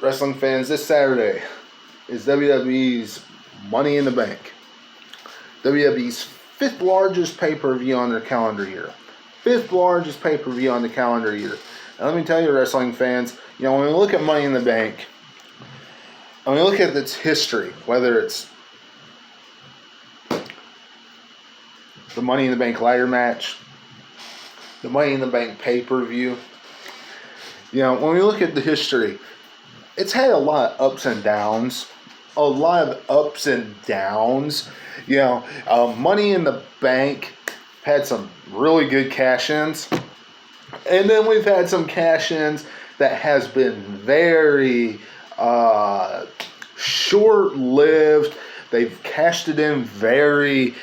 Wrestling fans, this Saturday is WWE's Money in the Bank. WWE's fifth largest pay-per-view on their calendar year. Fifth largest pay-per-view on the calendar year. And let me tell you, wrestling fans, when we look at Money in the Bank, and we look at its history, whether it's the Money in the Bank ladder match, the Money in the Bank pay-per-view, when we look at the history, it's had a lot of ups and downs. Money in the Bank had some really good cash-ins. And then we've had some cash-ins that has been very short-lived. They've cashed it in very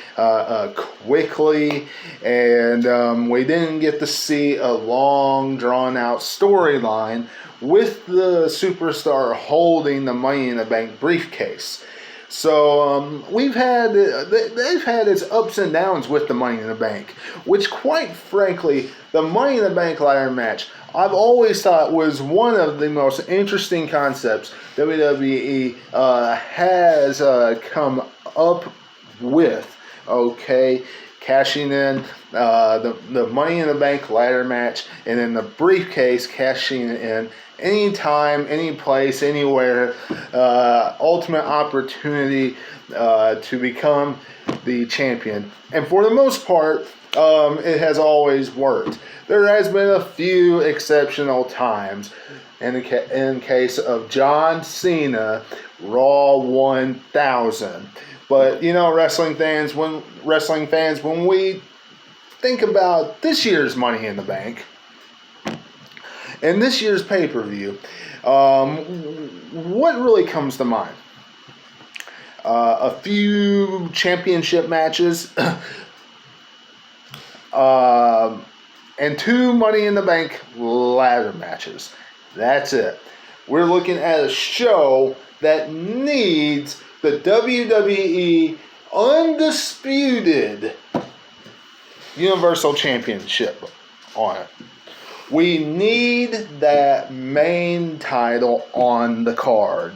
quickly, and we didn't get to see a long, drawn-out storyline with the superstar holding the Money in the Bank briefcase. So they've had its ups and downs with the Money in the Bank, which, quite frankly, the Money in the Bank ladder match, I've always thought was one of the most interesting concepts WWE has come up with. Okay, cashing in the Money in the Bank ladder match, and then the briefcase cashing in anytime, any place, anywhere. Ultimate opportunity to become the champion. And for the most part, it has always worked. There has been a few exceptional times. In case of John Cena, Raw 1000. But wrestling fans, when we think about this year's Money in the Bank and this year's pay-per-view, what really comes to mind? A few championship matches and two Money in the Bank ladder matches. That's it. We're looking at a show that needs the WWE undisputed Universal Championship on it. We need that main title on the card.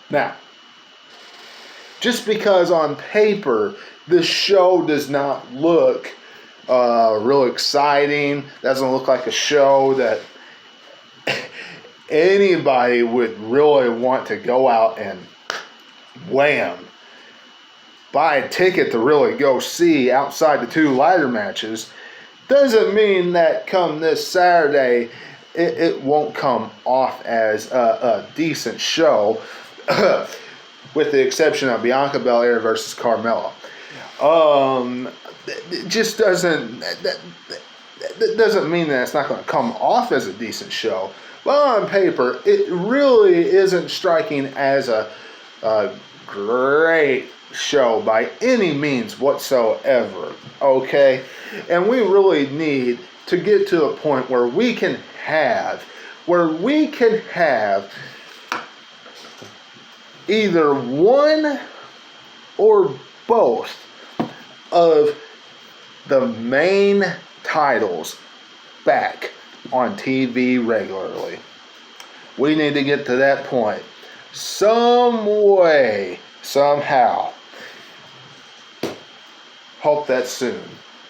Now, just because on paper this show does not look real exciting, doesn't look like a show that anybody would really want to go out and buy a ticket to really go see outside the two ladder matches, doesn't mean that come this Saturday it won't come off as a decent show, with the exception of Bianca Belair versus Carmella. It just doesn't mean that it's not going to come off as a decent show. But on paper, it really isn't striking as a great show by any means whatsoever. Okay? And we really need to get to a point where we can have either one or both of the main titles back on TV regularly. We need to get to that point some way, somehow. Hope that's soon.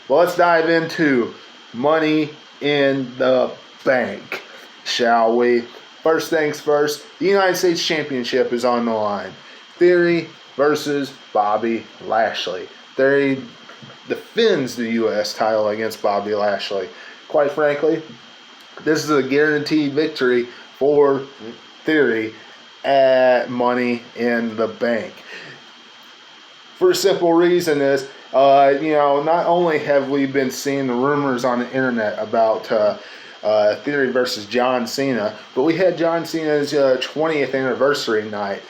Well, let's dive into Money in the Bank, shall we? First things first, the United States Championship is on the line. Theory versus Bobby Lashley. Theory defends the U.S. title against Bobby Lashley. Quite frankly, this is a guaranteed victory for Theory at Money in the Bank. For a simple reason is, not only have we been seeing the rumors on the internet about Theory versus John Cena, but we had John Cena's 20th anniversary night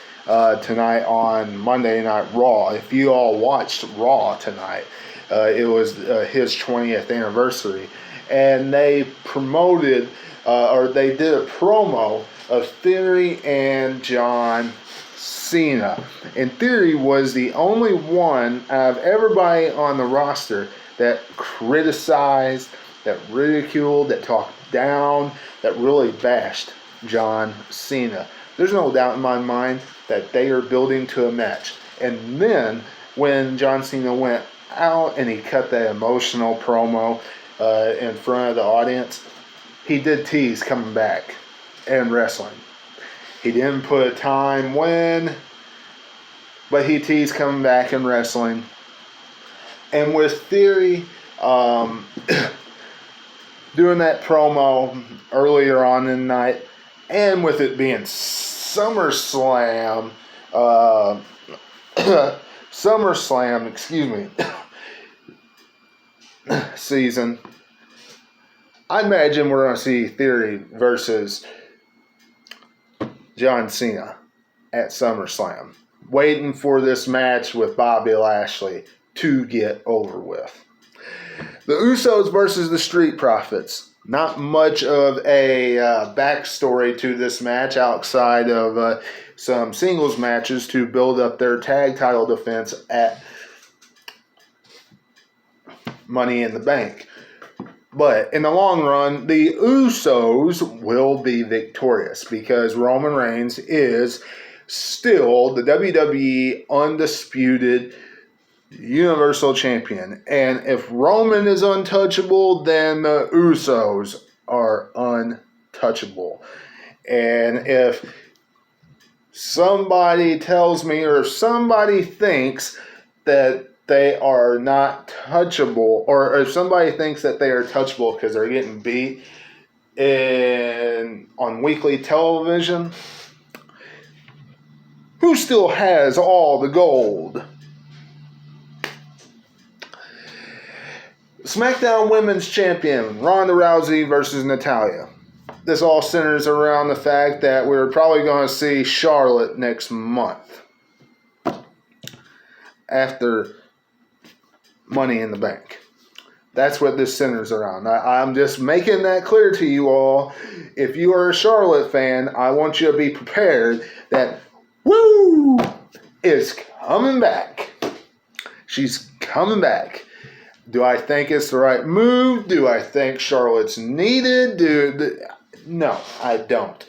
tonight on Monday Night Raw. If you all watched Raw tonight, it was his 20th anniversary. And they promoted, they did a promo of Theory and John Cena. And Theory was the only one out of everybody on the roster that criticized, that ridiculed, that talked down, that really bashed John Cena. There's no doubt in my mind that they are building to a match. And then when John Cena went out and he cut that emotional promo in front of the audience, he did tease coming back and wrestling. He didn't put a time when, but he teased coming back and wrestling. And with Theory doing that promo earlier on in the night, and with it being SummerSlam, season, I imagine we're going to see Theory versus John Cena at SummerSlam, waiting for this match with Bobby Lashley to get over with. The Usos versus the Street Profits. Not much of a backstory to this match outside of some singles matches to build up their tag title defense at Money in the Bank. But in the long run, the Usos will be victorious because Roman Reigns is still the WWE undisputed Universal Champion. And if Roman is untouchable, then the Usos are untouchable. And if somebody tells me or if somebody thinks that they are not touchable, or if somebody thinks that they are touchable because they're getting beat on weekly television, who still has all the gold? SmackDown Women's Champion Ronda Rousey versus Natalya. This all centers around the fact that we're probably going to see Charlotte next month after Money in the Bank. That's what this centers around. I'm just making that clear to you all. If you are a Charlotte fan, I want you to be prepared that Woo is coming back. She's coming back. Do I think it's the right move? Do I think Charlotte's needed? No, I don't.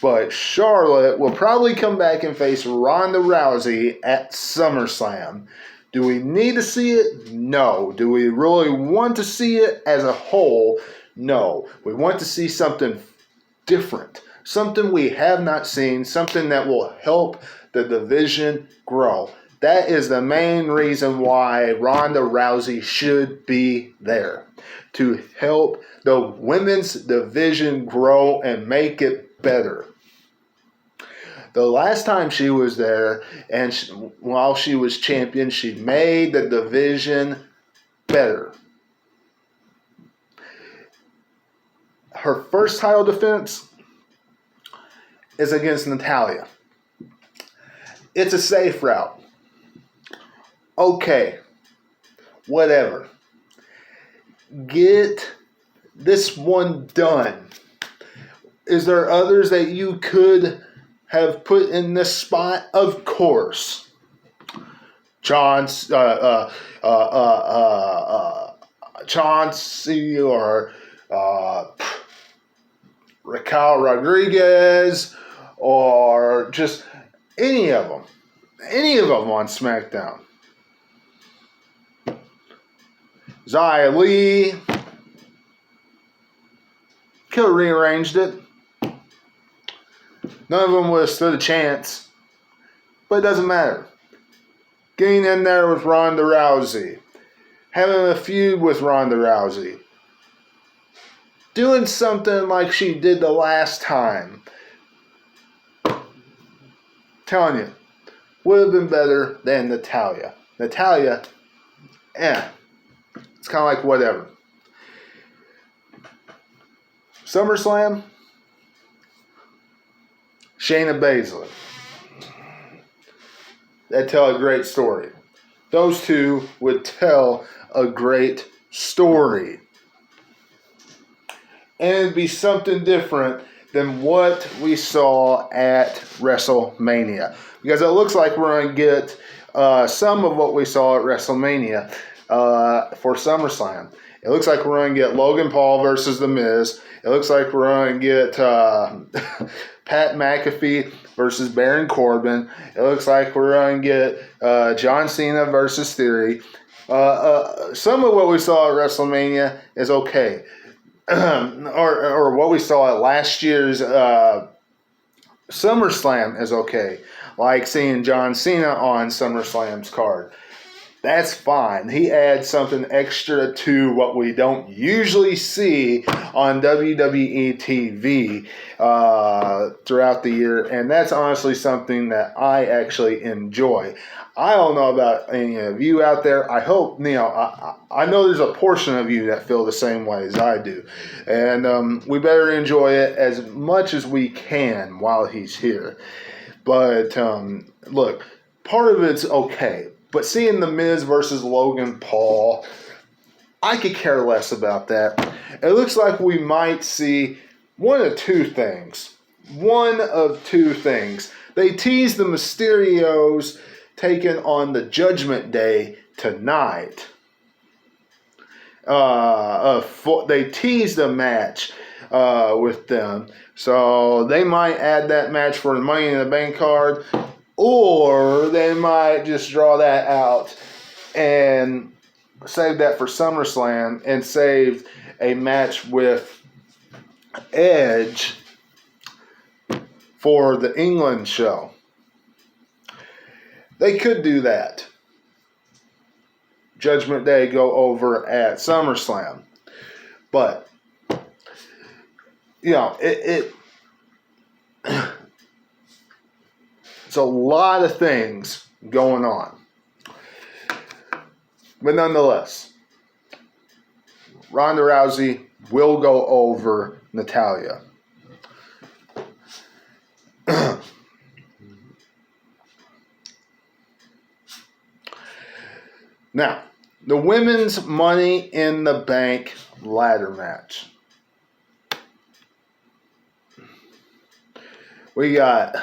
But Charlotte will probably come back and face Ronda Rousey at SummerSlam. Do we need to see it? No. Do we really want to see it as a whole? No. We want to see something different. Something we have not seen. Something that will help the division grow. That is the main reason why Ronda Rousey should be there. To help the women's division grow and make it better. The last time she was there, and while she was champion, she made the division better. Her first title defense is against Natalya. It's a safe route. Okay, whatever. Get this one done. Is there others that you could have put in this spot? Of course. Chauncey or Raquel Rodriguez or just any of them. Any of them on SmackDown. Xia Li could have rearranged it. None of them would have stood a chance. But it doesn't matter. Getting in there with Ronda Rousey. Having a feud with Ronda Rousey. Doing something like she did the last time. Telling you, would have been better than Natalya. Natalya, it's kind of like whatever. SummerSlam, Shayna Baszler. That tell a great story. Those two would tell a great story. And it'd be something different than what we saw at WrestleMania. Because it looks like we're going to get some of what we saw at WrestleMania for SummerSlam. It looks like we're going to get Logan Paul versus The Miz. It looks like we're going to get Pat McAfee versus Baron Corbin. It looks like we're going to get John Cena versus Theory. Some of what we saw at WrestleMania is okay. or what we saw at last year's SummerSlam is okay. Like seeing John Cena on SummerSlam's card. That's fine. He adds something extra to what we don't usually see on WWE TV throughout the year, and that's honestly something that I actually enjoy. I don't know about any of you out there. I hope, I know there's a portion of you that feel the same way as I do, and we better enjoy it as much as we can while he's here. But look, part of it's okay. But seeing The Miz versus Logan Paul, I could care less about that. It looks like we might see one of two things. They teased the Mysterios taking on the Judgment Day tonight. They teased a match with them. So they might add that match for the Money in the Bank card. Or they might just draw that out and save that for SummerSlam and save a match with Edge for the England show. They could do that. Judgment Day go over at SummerSlam. But, it's a lot of things going on. But nonetheless, Ronda Rousey will go over Natalya. Now, the women's Money in the Bank ladder match. We got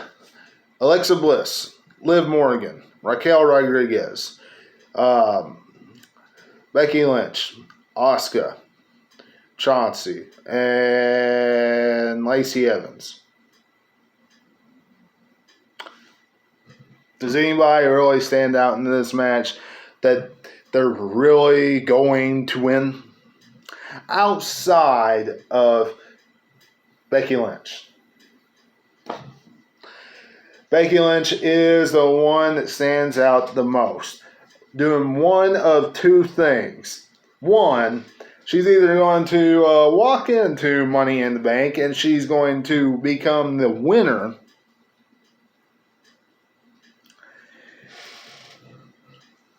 Alexa Bliss, Liv Morgan, Raquel Rodriguez, Becky Lynch, Asuka, Chauncey, and Lacey Evans. Does anybody really stand out in this match that they're really going to win? Outside of Becky Lynch. Becky Lynch is the one that stands out the most, doing one of two things. One, she's either going to walk into Money in the Bank and she's going to become the winner,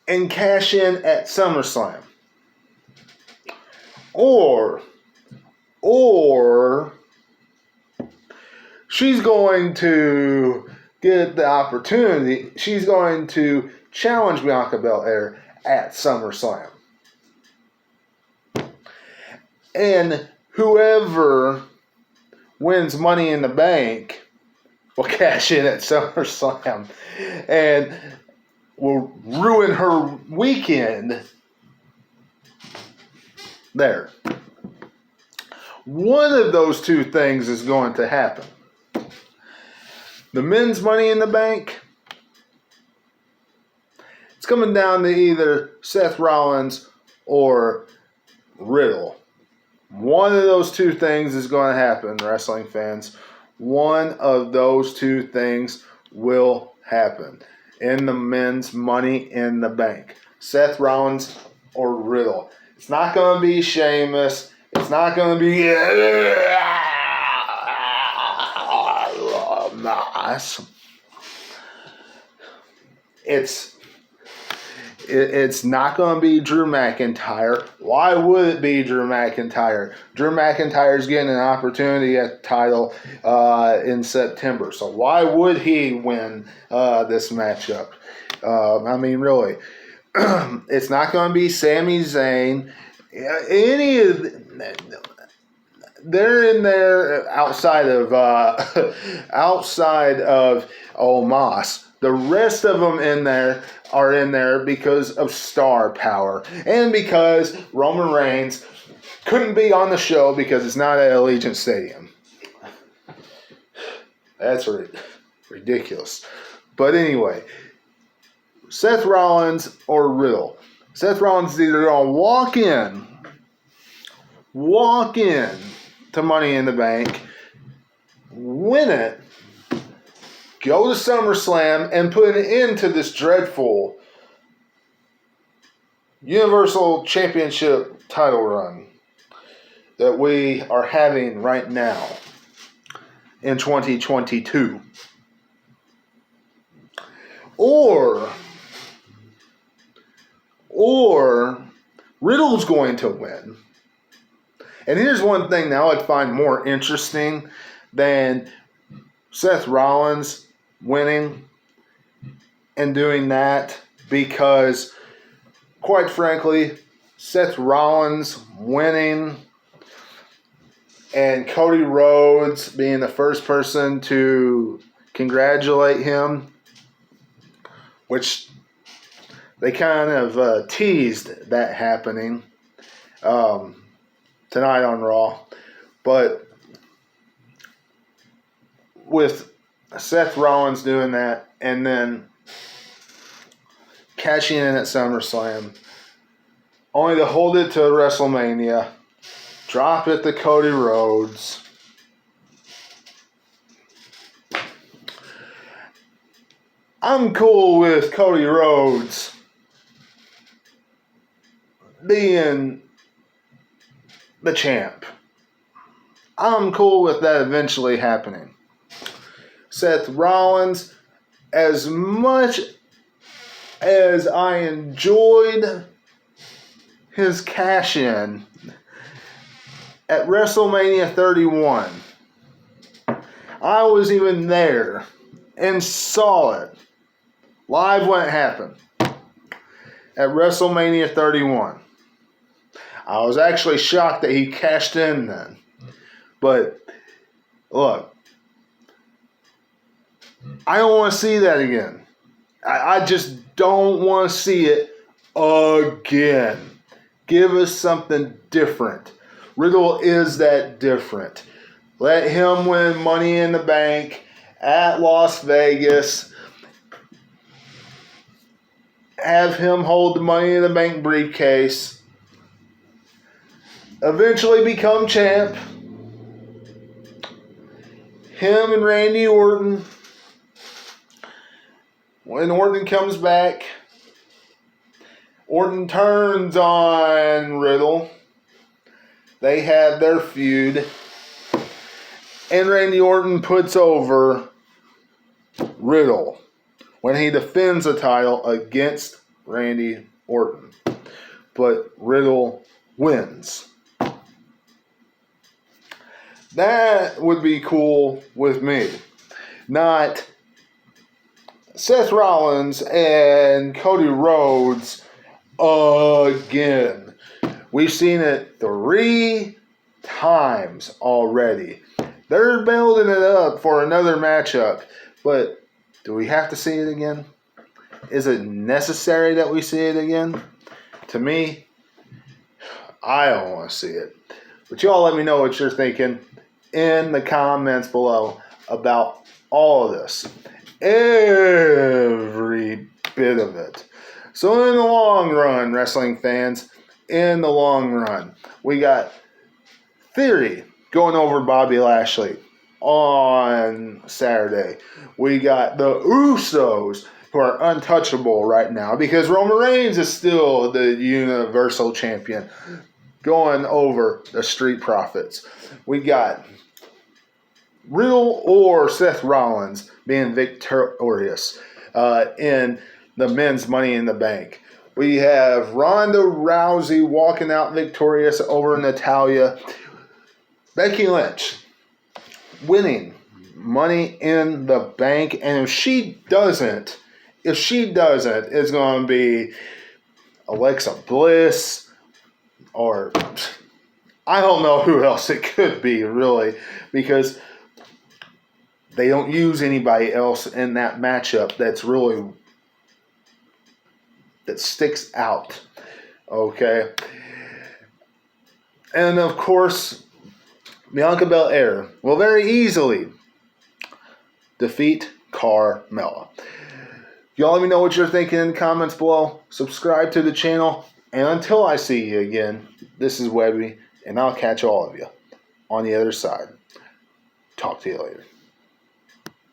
and cash in at SummerSlam. Or she's going to get the opportunity. She's going to challenge Bianca Belair at SummerSlam. And whoever wins Money in the Bank will cash in at SummerSlam and will ruin her weekend there. One of those two things is going to happen. The men's Money in the Bank, it's coming down to either Seth Rollins or Riddle. One of those two things is going to happen, wrestling fans. One of those two things will happen in the men's Money in the Bank. Seth Rollins or Riddle. It's not going to be Sheamus. It's not going to be nice. It's not going to be Drew McIntyre. Why would it be Drew McIntyre? Drew McIntyre's getting an opportunity at the title in September. So why would he win this matchup? Really. It's not going to be Sami Zayn. They're in there outside of Omos. The rest of them are in there because of star power and because Roman Reigns couldn't be on the show because it's not at Allegiant Stadium. That's ridiculous. But anyway, Seth Rollins or Riddle. Seth Rollins is either going to walk in to Money in the Bank, win it, go to SummerSlam, and put an end to this dreadful Universal Championship title run that we are having right now in 2022. Or Riddle's going to win. And here's one thing that I would find more interesting than Seth Rollins winning and doing that, because quite frankly, Seth Rollins winning and Cody Rhodes being the first person to congratulate him, which they kind of teased that happening tonight on Raw. But with Seth Rollins doing that and then cashing in at SummerSlam, only to hold it to WrestleMania, drop it to Cody Rhodes. I'm cool with Cody Rhodes being the champ. I'm cool with that eventually happening. Seth Rollins, as much as I enjoyed his cash-in at WrestleMania 31, I was even there and saw it live when it happened at WrestleMania 31. I was actually shocked that he cashed in then. But look, I don't want to see that again. I just don't want to see it again. Give us something different. Riddle is that different. Let him win Money in the Bank at Las Vegas. Have him hold the Money in the Bank briefcase. Eventually become champ. Him and Randy Orton. When Orton comes back, Orton turns on Riddle. They have their feud. And Randy Orton puts over Riddle when he defends the title against Randy Orton. But Riddle wins. That would be cool with me. Not Seth Rollins and Cody Rhodes again. We've seen it 3 times already. They're building it up for another matchup. But do we have to see it again? Is it necessary that we see it again? To me, I don't want to see it. But y'all let me know what you're thinking in the comments below about all of this. Every bit of it. So in the long run, wrestling fans, in the long run, we got Theory going over Bobby Lashley on Saturday. We got the Usos, who are untouchable right now because Roman Reigns is still the Universal Champion, going over the Street Profits. We got Riddle or Seth Rollins being victorious in the men's Money in the Bank. We have Ronda Rousey walking out victorious over Natalya. Becky Lynch winning Money in the Bank. And if she doesn't, it's going to be Alexa Bliss, or I don't know who else it could be, really, because they don't use anybody else in that matchup that sticks out. Okay. And of course, Bianca Belair will very easily defeat Carmella. Y'all let me know what you're thinking in the comments below. Subscribe to the channel. And until I see you again, this is Webby, and I'll catch all of you on the other side. Talk to you later.